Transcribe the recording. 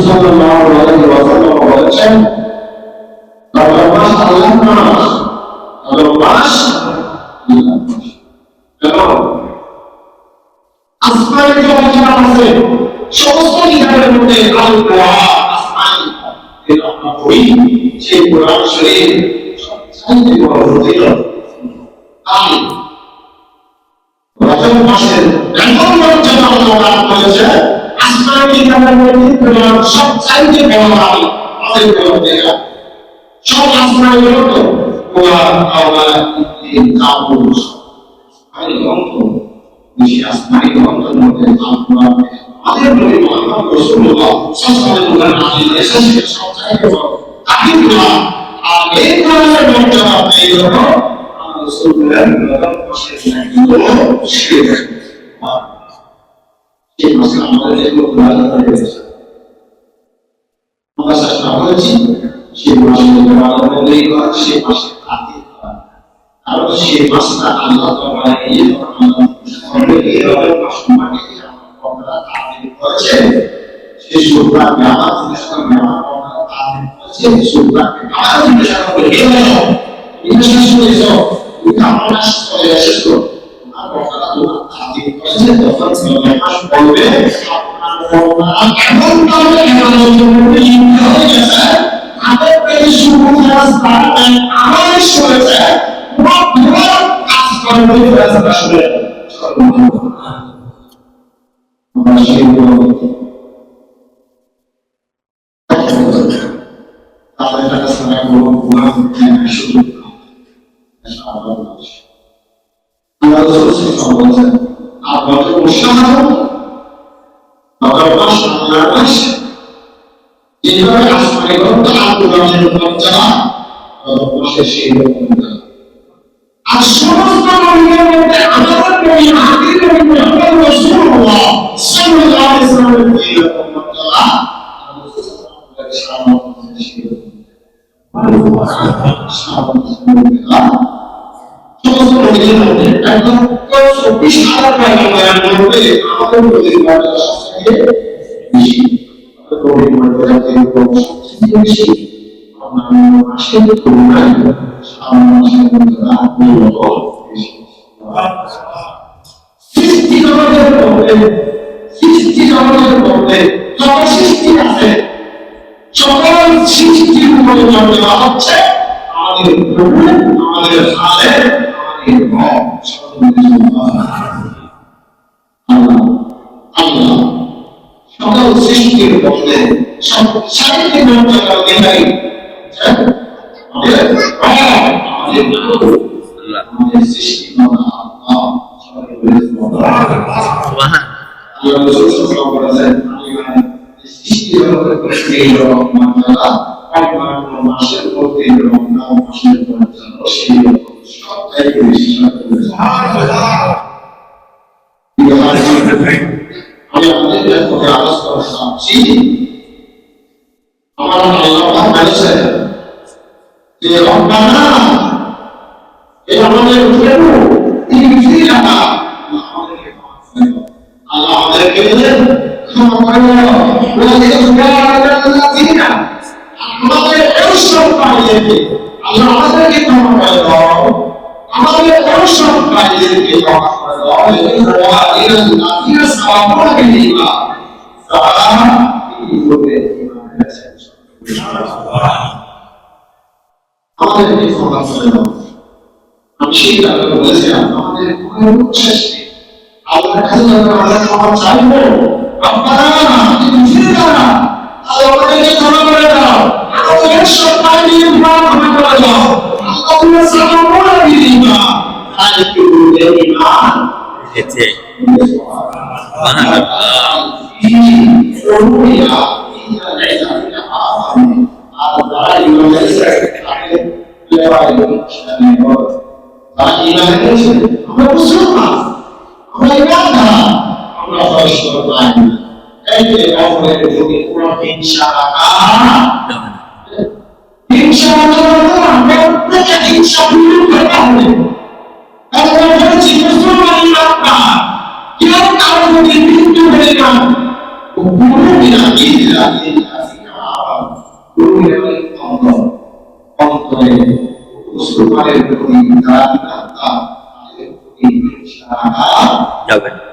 সাল্লাল্লাহু আলাইহি ওয়াসাল্লাম বলেছেন, রমজান মাস আল্লাহর মাস, রমজান মাস আল্লাহর মাস। কেন? আসমানে যা আছে সমস্ত কিতাবের মধ্যে আল্লাহ আসমানে এর আমরা পড়ি, সেই কোরআন শরীফ সবচেয়ে বড় ফজিলত। আমি রমজান মাসের এমন মর্যাদা আল্লাহ করেছে, আসমানে কিতাবের মধ্যে কোরআন সবচেয়ে বড় আমি আমাদের বলতে গেলে সব আসমানে বলতো কোরআন আল্লাহ ইনজিল জাবুর আমি গ্রন্থ বেশি আসমানি গ্রন্থের মধ্যে আল্লাহ আমাদের নবী মুহাম্মদ রাসূলুল্লাহ সাল্লাল্লাহু আলাইহি ওয়াসাল্লাম সবচেয়ে বড় আকিদুল্লাহ। আর এই কোরআনের মর্যাদা এই জন্য রাসূলুল্লাহ সেই মাসে আমাদের যে কোরআন রয়েছে আমরা চেষ্টা করেছি সেই মাসে আমাদের সেই মাসে আকিদ আর সেই মাসটা আল্লাহ তাআলা এই আর সমস্ত নবীদের মধ্যে আমাদের নবী আখির নবী মুহাম্মদ রাসূলুল্লাহ সাল্লাল্লাহু আলাইহি ওয়াসাল্লামের এই মর্যাদা সমস্ত নবীদের মধ্যে একদম 24,000 পয়গম্বরের মধ্যে আমাদের নবীর মর্যাদা সবচেয়ে বেশি। নবীর মর্যাদা সবচেয়ে বেশি আসলে তুলনায় সৃষ্টি জগতের মধ্যে যত সৃষ্টি আছে সকল সৃষ্টির উপরে মর্যাদা হচ্ছে আমাদের প্রভু, আমাদের খালেক, আমাদের রব আল্লাহ। সকল সৃষ্টির মধ্যে সবচেয়ে মর্যাদা দেয় আমার আল্লাহ বলেছেন যে রব্বানা এই আমাদের প্রভু তিনি ফিরানা আল্লাহ আমাদেরকে ক্ষমা করো ওয়ালাইকুম আল্লাযিনা আমাদের ঔষধ পাইয়েছে আল্লাহ আমাদেরকে ক্ষমা করে দাও, আমাদের ঔষধ পাইয়েছে ক্ষমা করে দাও। ওয়ালাইকুম সালামুন আলাইকুম তারা এই করে আমাদেরকে ক্ষমা করে দাও। আমি সেই কারণে বলেছিলাম আমাদের কোনো শেষ নেই, আল্লাহর কাছে যখন আমরা ক্ষমা চাইবো রব্বানা তুমি ফিরানা আল্লাহ আমাদেরকে ক্ষমা করে দাও, আমাদের সব পাপ নিয়ে ক্ষমা করে দাও। আল্লাহ সালামুন আলাইকুম আলাইহি ইমান এতে সুবহানাল্লাহ আমরা মুসলমান, আমরা ইমানদার, আমরা ফরমান এই যে অপরের যুগে পুরো ইনশাআল্লাহ আমরা প্রত্যেকে ইনশাআল্লাহ করতে হবে। আমরা বলছি মুসলমান ইমানদার কেউ কারো যদি মৃত্যু হয়ে যান পুরো বিনা ইল্লা অন্তরে মুসলমানের প্রতি যারা বিধাতা তাদের প্রতি ঈর্ষা রাখা যাবে না।